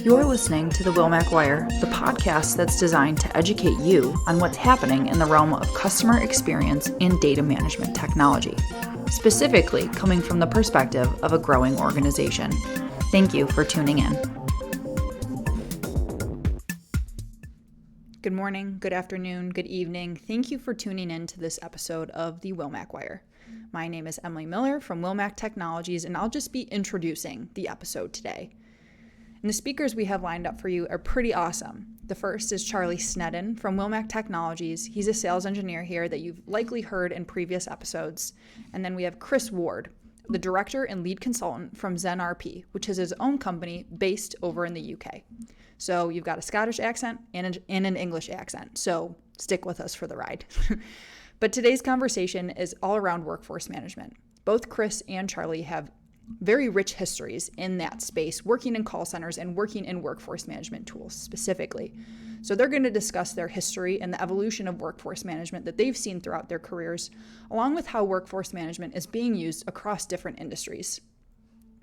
You're listening to the Wilmac Wire, the podcast that's designed to educate you on what's happening in the realm of customer experience and data management technology, specifically coming from the perspective of a growing organization. Thank you for tuning in. Good morning, good afternoon, good evening. Thank you for tuning in to this episode of the Wilmac Wire. My name is Emily Miller from Wilmac Technologies, and I'll just be introducing the episode today. And the speakers we have lined up for you are pretty awesome. The first is Charlie Snedden from Wilmac Technologies. He's a sales engineer here that you've likely heard in previous episodes. And then we have Chris Ward, the director and lead consultant from ZEN-RP, which is his own company based over in the UK. So you've got a Scottish accent and an English accent. So stick with us for the ride. But today's conversation is all around workforce management. Both Chris and Charlie have very rich histories in that space, working in call centers and working in workforce management tools specifically. So they're going to discuss their history and the evolution of workforce management that they've seen throughout their careers, along with how workforce management is being used across different industries.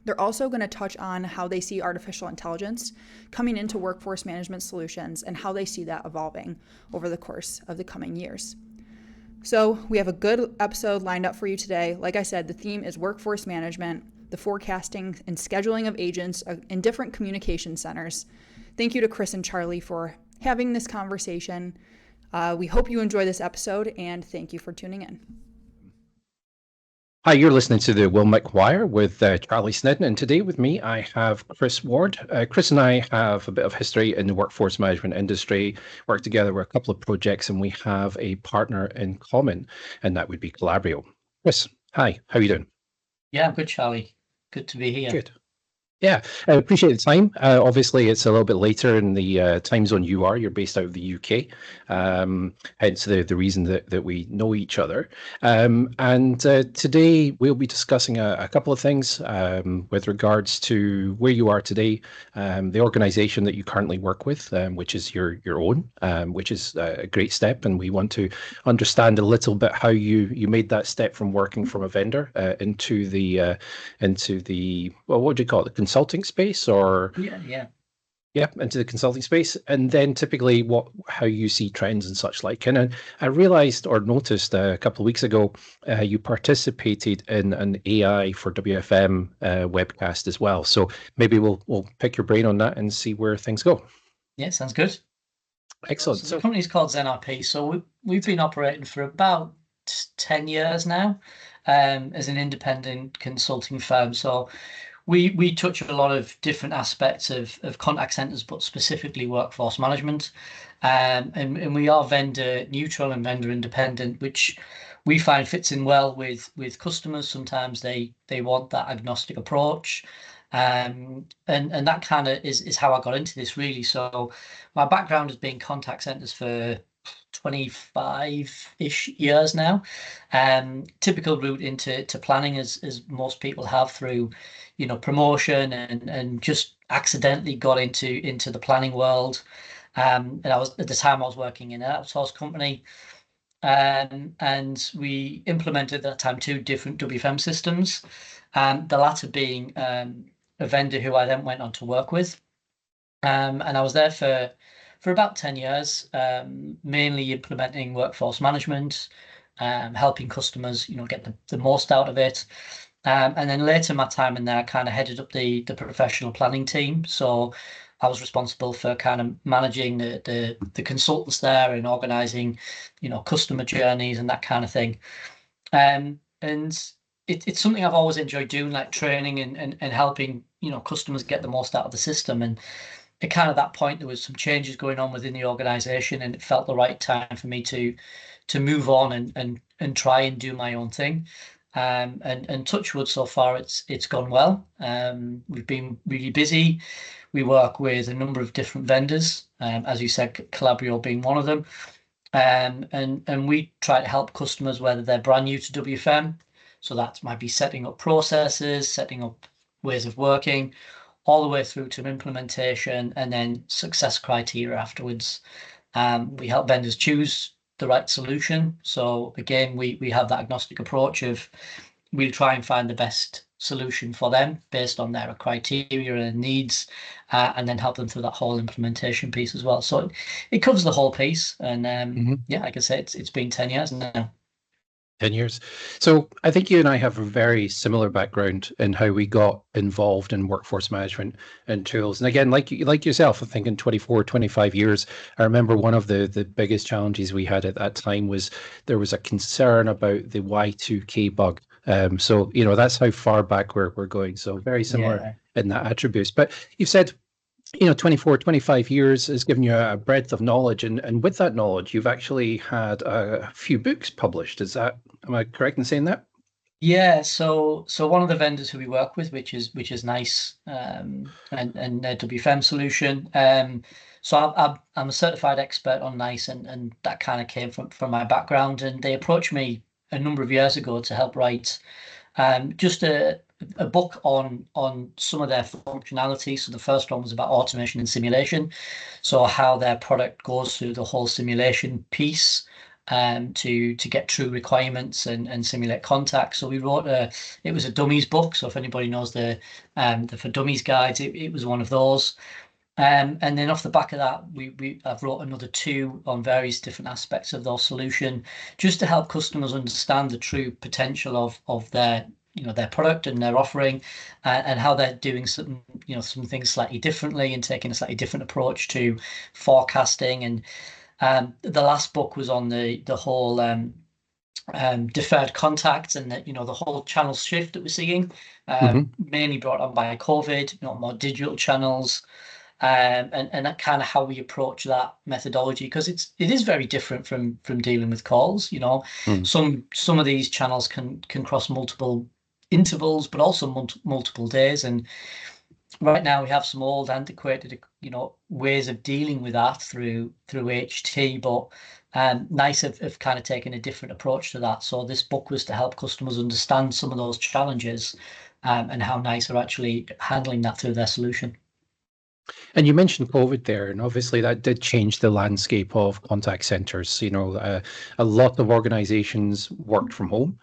They're also going to touch on how they see artificial intelligence coming into workforce management solutions and how they see that evolving over the course of the coming years. So we have a good episode lined up for you today. Like I said, the theme is workforce management, the forecasting and scheduling of agents in different communication centers. Thank you to Chris and Charlie for having this conversation. We hope you enjoy this episode, and thank you for tuning in. Hi, you're listening to the Wilmac Wire with Charlie Snedden, and today with me I have Chris Ward. Chris and I have a bit of history in the workforce management industry, worked together with a couple of projects, and we have a partner in common, and that would be Calabrio. Chris, hi, how are you doing? Yeah, I'm good, Charlie. Good to be here. Good. Yeah, I appreciate the time. Obviously, it's a little bit later in the time zone you are. You're based out of the UK, hence the reason that we know each other. And today we'll be discussing a couple of things with regards to where you are today, the organization that you currently work with, which is your own, which is a great step. And we want to understand a little bit how you made that step from working from a vendor into the well, what do you call it? The consulting space, or into the consulting space, and then typically how you see trends and such like. And I realized or noticed a couple of weeks ago you participated in an AI for WFM webcast as well. So maybe we'll pick your brain on that and see where things go. Yeah, sounds good. Excellent. So the company's called ZEN-RP. So we've been operating for about 10 years now as an independent consulting firm. So we touch a lot of different aspects of contact centers, but specifically workforce management. And we are vendor neutral and vendor independent, which we find fits in well with customers. Sometimes they want that agnostic approach. And that kind of is how I got into this, really. So my background has been contact centers for 25-ish years now. Typical route into planning as most people have through promotion and just accidentally got into the planning world. And I was, at the time I was working in an outsourced company, and we implemented at that time 2 different WFM systems, the latter being a vendor who I then went on to work with. And I was there for about 10 years, mainly implementing workforce management, helping customers, get the most out of it. And then later my time in there, I kind of headed up the professional planning team. So I was responsible for kind of managing the consultants there and organizing, customer journeys and that kind of thing. And it's something I've always enjoyed doing, like training and helping, customers get the most out of the system. And at kind of that point, there was some changes going on within the organization, and it felt the right time for me to move on and try and do my own thing. And touch wood, so far it's gone well. We've been really busy. We work with a number of different vendors, as you said, Calabrio being one of them. And we try to help customers whether they're brand new to WFM. So that might be setting up processes, setting up ways of working, all the way through to implementation and then success criteria afterwards. We help vendors choose the right solution. So again, we have that agnostic approach of we'll try and find the best solution for them based on their criteria and needs, and then help them through that whole implementation piece as well. So it covers the whole piece. And yeah, like I say, it's been 10 years now. 10 years. So I think you and I have a very similar background in how we got involved in workforce management and tools. And again, like yourself, I think in 24, 25 years, I remember one of the biggest challenges we had at that time was there was a concern about the Y2K bug. So, you know, that's how far back we're going. So very similar in that attributes. But you've said, you know, 24, 25 years has given you a breadth of knowledge. And with that knowledge, you've actually had a few books published. Am I correct in saying that? Yeah, so one of the vendors who we work with, which is nice, and their WFM solution. So I'm a certified expert on NICE, and that kind of came from my background. And they approached me a number of years ago to help write just a book on some of their functionality. So the first one was about automation and simulation, so how their product goes through the whole simulation piece to get true requirements and simulate contact. So we wrote it was a dummies book. So if anybody knows the for dummies guides, it was one of those. And then off the back of that, I've wrote another 2 on various different aspects of their solution, just to help customers understand the true potential of their product and their offering, and how they're doing some things slightly differently and taking a slightly different approach to forecasting. And the last book was on the whole deferred contact, and the whole channel shift that we're seeing, mainly brought on by COVID, more digital channels, and that kind of how we approach that methodology, because it is very different from dealing with calls. Some of these channels can cross multiple intervals, but also multiple days. And right now we have some old antiquated ways of dealing with that through HT, but NICE have kind of taken a different approach to that. So this book was to help customers understand some of those challenges, and how NICE are actually handling that through their solution. And you mentioned COVID there, and obviously that did change the landscape of contact centers. A lot of organizations worked from home.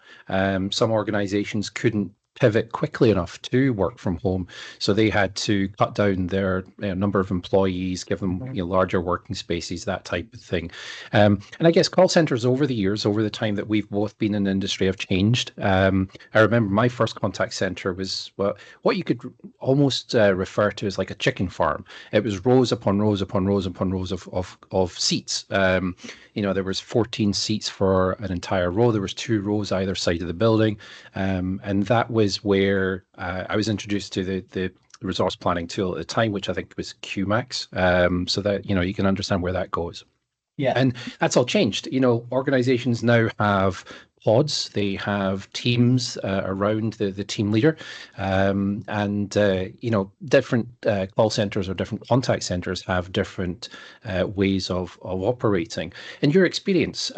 Some organizations couldn't pivot quickly enough to work from home, so they had to cut down their number of employees, give them larger working spaces, that type of thing. And I guess call centers over the time that we've both been in the industry, have changed. I remember my first contact center was what you could almost refer to as like a chicken farm. It was rows upon rows upon rows upon rows of seats. There was 14 seats for an entire row. There was 2 rows either side of the building, and that was where I was introduced to the resource planning tool at the time, which I think was QMax, so that you can understand where that goes. Yeah, and that's all changed. Organizations now have pods, they have teams around the team leader, and different call centers or different contact centers have different ways of operating. In your experience,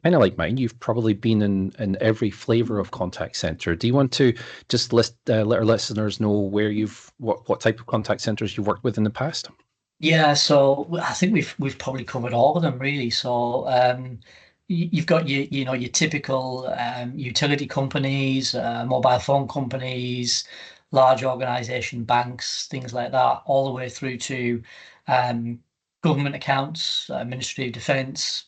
kind of like mine, you've probably been in every flavor of contact center. Do you want to just let our listeners know where what type of contact centers you've worked with in the past? Yeah, so I think we've probably covered all of them, really. So you've got your typical utility companies, mobile phone companies, large organization banks, things like that, all the way through to government accounts, Ministry of Defence,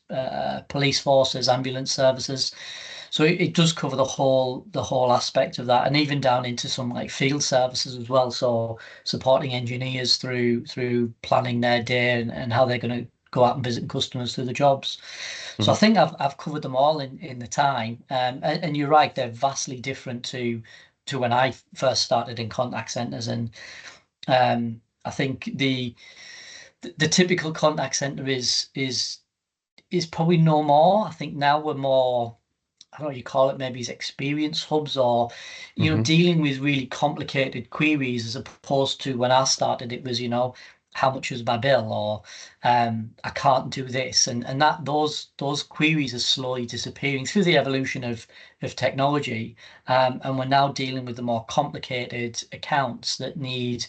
police forces, ambulance services. So it does cover the whole aspect of that, and even down into some like field services as well. So supporting engineers through planning their day and how they're going to go out and visit customers through the jobs. Mm-hmm. So I think I've covered them all in the time. And you're right, they're vastly different to when I first started in contact centers. And I think the typical contact center is probably no more. I think now we're more, I don't know what you call it, maybe it's experience hubs, or dealing with really complicated queries, as opposed to when I started it was how much was my bill, or I can't do this, and that those queries are slowly disappearing through the evolution of technology, and we're now dealing with the more complicated accounts that need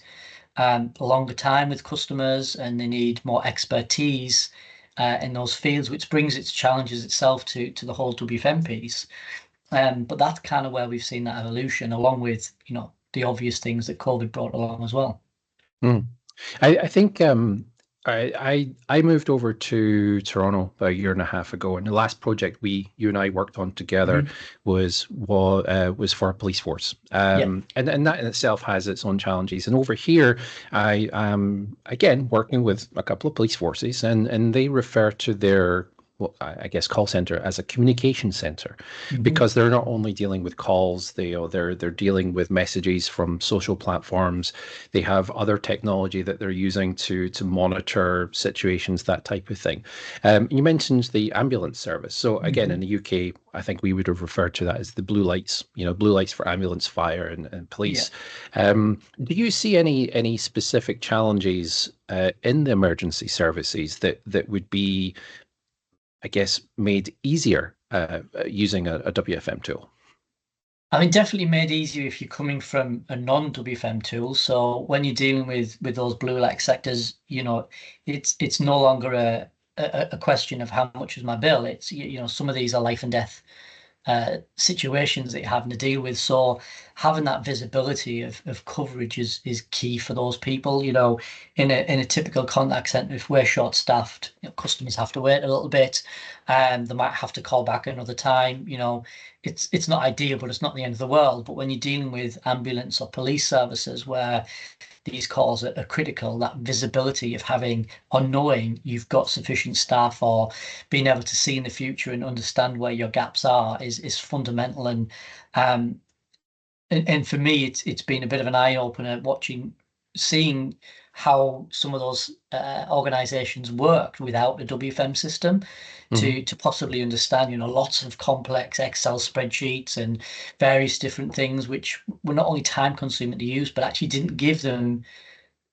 a longer time with customers, and they need more expertise in those fields, which brings its challenges itself to the whole WFM piece. But that's kind of where we've seen that evolution, along with, the obvious things that COVID brought along as well. Mm. I think I moved over to Toronto about a year and a half ago, and the last project you and I worked on together was for a police force, and that in itself has its own challenges. And over here, I am again working with a couple of police forces, and they refer to their, well, I guess, call center as a communication center, because they're not only dealing with calls, they're dealing with messages from social platforms. They have other technology that they're using to monitor situations, that type of thing. You mentioned the ambulance service. So again, in the UK, I think we would have referred to that as the blue lights, blue lights for ambulance, fire, and police. Do you see any specific challenges in the emergency services that would be, I guess, made easier using a WFM tool? I mean, definitely made easier if you're coming from a non-WFM tool. So when you're dealing with those blue light sectors, it's no longer a question of how much is my bill. It's, some of these are life and death situations that you're having to deal with. So having that visibility of coverage is key for those people. In a typical contact center, if we're short staffed, customers have to wait a little bit, and they might have to call back another time. It's not ideal, but it's not the end of the world. But when you're dealing with ambulance or police services where these calls are critical, that visibility of having or knowing you've got sufficient staff, or being able to see in the future and understand where your gaps are is fundamental. And for me, it's been a bit of an eye opener seeing how some of those organizations worked without the WFM system, to possibly understand, lots of complex Excel spreadsheets and various different things, which were not only time consuming to use, but actually didn't give them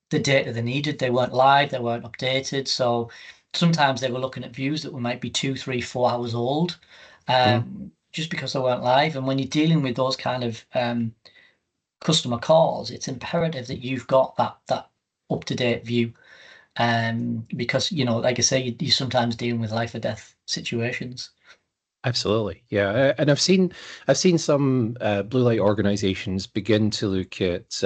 the data they needed. They weren't live, they weren't updated. So sometimes they were looking at views that might be 2, 3, 4 hours old, just because they weren't live. And when you're dealing with those kind of customer calls, it's imperative that you've got that up-to-date view, because like I say, you're sometimes dealing with life or death situations. Absolutely, yeah. And I've seen some blue light organizations begin to look at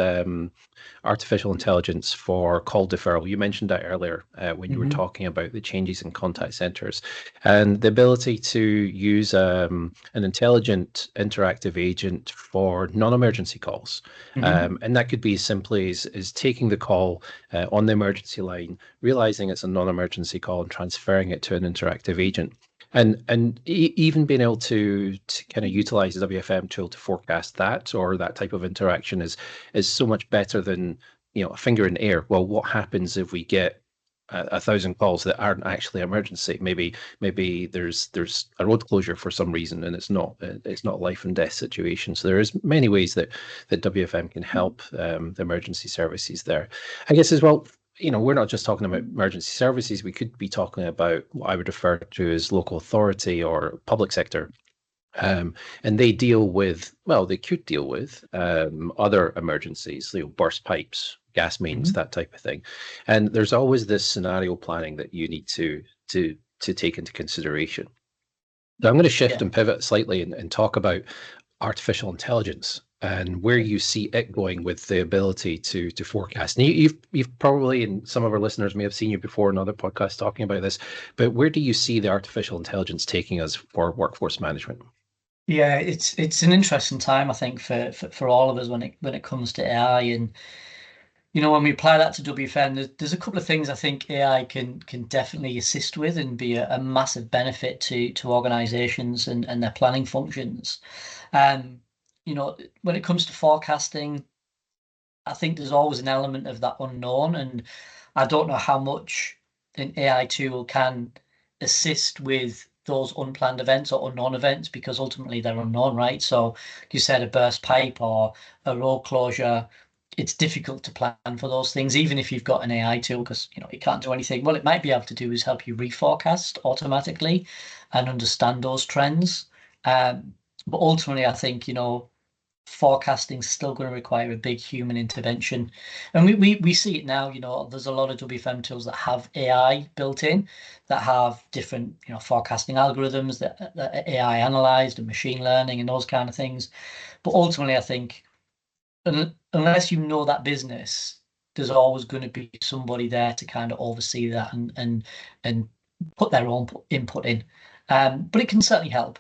artificial intelligence for call deferral. You mentioned that earlier when you were talking about the changes in contact centers, and the ability to use an intelligent interactive agent for non-emergency calls. And that could be as simply as taking the call on the emergency line, realizing it's a non-emergency call, and transferring it to an interactive agent. And even being able to kind of utilize the WFM tool to forecast that, or that type of interaction is so much better than, a finger in the air. Well, what happens if we get 1,000 calls that aren't actually emergency? Maybe there's a road closure for some reason, and it's not a life and death situation. So there is many ways that WFM can help the emergency services there. I guess as well, we're not just talking about emergency services. We could be talking about what I would refer to as local authority or public sector. And they could deal with other emergencies, burst pipes, gas mains, that type of thing. And there's always this scenario planning that you need to take into consideration. So I'm going to shift and pivot slightly and talk about artificial intelligence and where you see it going with the ability to forecast. And you've probably, and some of our listeners may have seen you before in other podcasts talking about this, but where do you see the artificial intelligence taking us for workforce management? Yeah, it's an interesting time, I think, for all of us when it comes to AI. And when we apply that to WFM, there's a couple of things I think AI can definitely assist with and be a massive benefit to organizations and their planning functions. When it comes to forecasting, I think there's always an element of that unknown, and I don't know how much an AI tool can assist with those unplanned events or unknown events, because ultimately they're unknown, right? So you said a burst pipe or a road closure, it's difficult to plan for those things, even if you've got an AI tool, because it can't do anything. What it might be able to do is help you reforecast automatically and understand those trends. But ultimately, I think forecasting's still going to require a big human intervention. And we see it now, there's a lot of WFM tools that have AI built in, that have different, forecasting algorithms that AI analyzed and machine learning and those kind of things. But ultimately, I think unless you know that business, there's always going to be somebody there to kind of oversee that and put their own input in. But it can certainly help.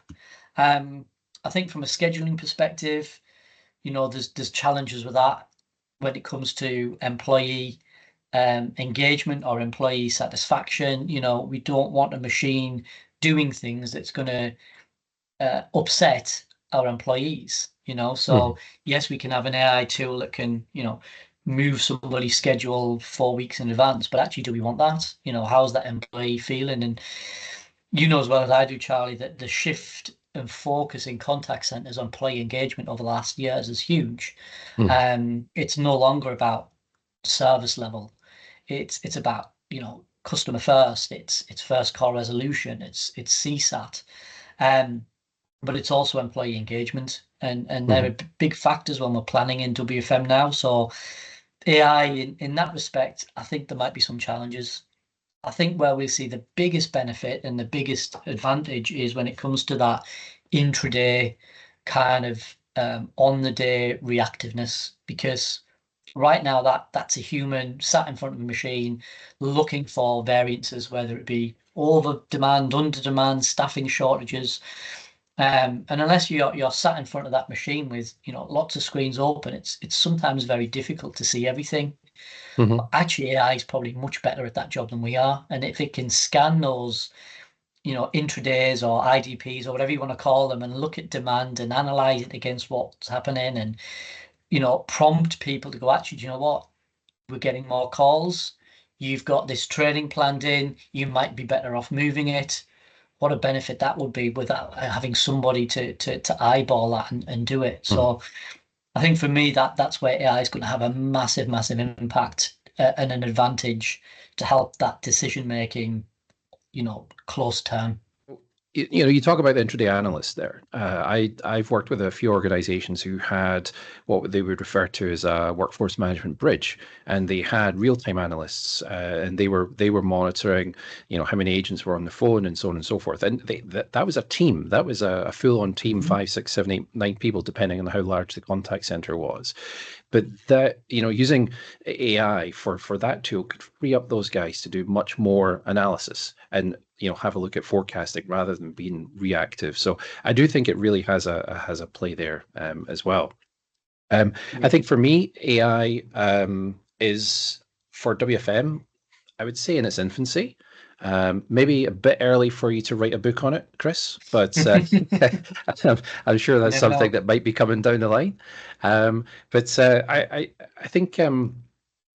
I think from a scheduling perspective, there's challenges with that when it comes to employee engagement or employee satisfaction. We don't want a machine doing things that's going to upset our employees. So yes, we can have an AI tool that can, move somebody's schedule 4 weeks in advance, but actually, do we want that? How's that employee feeling? And as well as I do, Charlie, that the shift and focus in contact centers on employee engagement over the last years is huge. It's no longer about service level. It's about, customer first. It's first call resolution. It's CSAT. But it's also employee engagement, and they're big factors when we're planning in WFM now. So AI in that respect, I think there might be some challenges. I think where we see the biggest benefit and the biggest advantage is when it comes to that intraday kind of on the day reactiveness, because right now that's a human sat in front of a machine looking for variances, whether it be over demand, under demand, staffing shortages. And unless you're sat in front of that machine with lots of screens open, it's sometimes very difficult to see everything. Actually, AI is probably much better at that job than we are. And if it can scan those, intradays or IDPs or whatever you want to call them, and look at demand and analyze it against what's happening, and prompt people to go, actually, do you know what? We're getting more calls. You've got this training planned in. You might be better off moving it. What a benefit that would be without having somebody to eyeball that and do it. So I think for me, that's where AI is going to have a massive, massive impact and an advantage to help that decision making, close term. You talk about the intraday analyst there. I've worked with a few organizations who had what they would refer to as a workforce management bridge, and they had real-time analysts, and they were monitoring, how many agents were on the phone and so on and so forth. And that was a team. That was a full-on team, 5, 6, 7, 8, 9 people, depending on how large the contact center was. But that, using AI for that tool could free up those guys to do much more analysis and have a look at forecasting rather than being reactive. So I do think it really has a play there as well. I think for me, AI is for WFM, I would say in its infancy. Maybe a bit early for you to write a book on it, Chris, but I'm sure that's something that might be coming down the line. But I think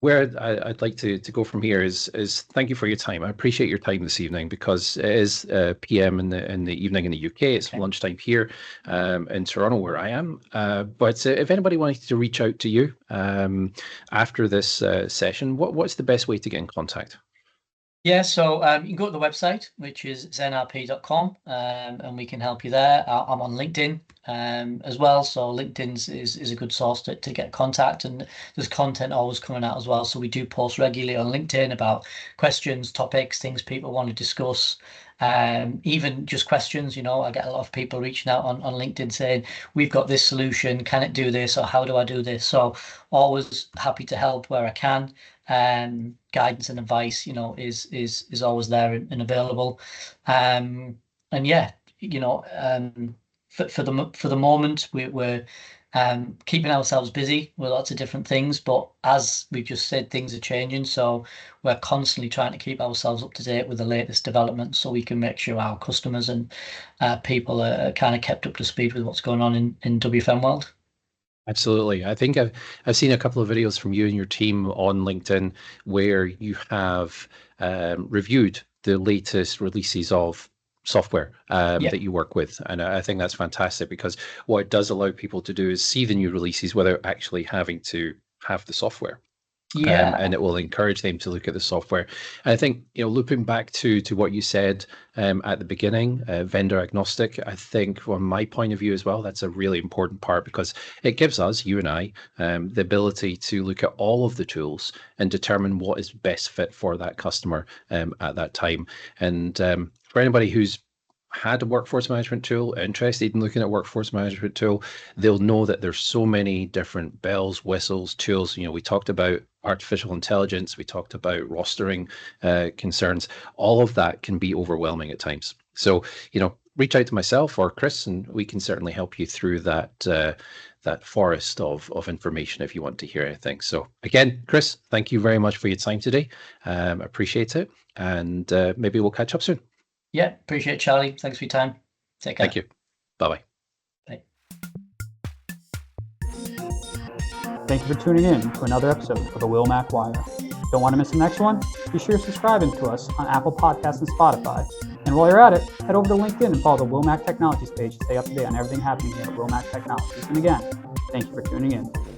where I'd like to go from here is thank you for your time. I appreciate your time this evening, because it is PM in the evening in the UK. It's lunchtime here in Toronto, where I am. But if anybody wanted to reach out to you after this session, what's the best way to get in contact? Yeah, so you can go to the website, which is ZEN-RP.com, and we can help you there. I'm on LinkedIn as well, so LinkedIn is a good source to get contact, and there's content always coming out as well. So we do post regularly on LinkedIn about questions, topics, things people want to discuss, even just questions. I get a lot of people reaching out on LinkedIn saying, we've got this solution, can it do this, or how do I do this? So always happy to help where I can. Guidance and advice, is always there and available. And yeah, for the moment, we're keeping ourselves busy with lots of different things. But as we just said, things are changing, so we're constantly trying to keep ourselves up to date with the latest developments, so we can make sure our customers and people are kind of kept up to speed with what's going on in WFM world. Absolutely. I think I've seen a couple of videos from you and your team on LinkedIn where you have reviewed the latest releases of software that you work with. And I think that's fantastic, because what it does allow people to do is see the new releases without actually having to have the software. Yeah. And it will encourage them to look at the software. And I think, looping back to what you said at the beginning, vendor agnostic, I think from my point of view as well, that's a really important part, because it gives us, you and I, the ability to look at all of the tools and determine what is best fit for that customer at that time. And for anybody who's had a workforce management tool, interested in looking at workforce management tool, they'll know that there's so many different bells, whistles, tools. We talked about artificial intelligence, we talked about rostering concerns. All of that can be overwhelming at times. So, reach out to myself or Chris, and we can certainly help you through that forest of information if you want to hear anything. So again, Chris, thank you very much for your time today. Appreciate it. And maybe we'll catch up soon. Yeah, appreciate it, Charlie. Thanks for your time. Take care. Thank you. Bye-bye. Bye. Thank you for tuning in to another episode of the Wilmac Wire. Don't want to miss the next one? Be sure to subscribe to us on Apple Podcasts and Spotify. And while you're at it, head over to LinkedIn and follow the Wilmac Technologies page to stay up to date on everything happening here at Wilmac Technologies. And again, thank you for tuning in.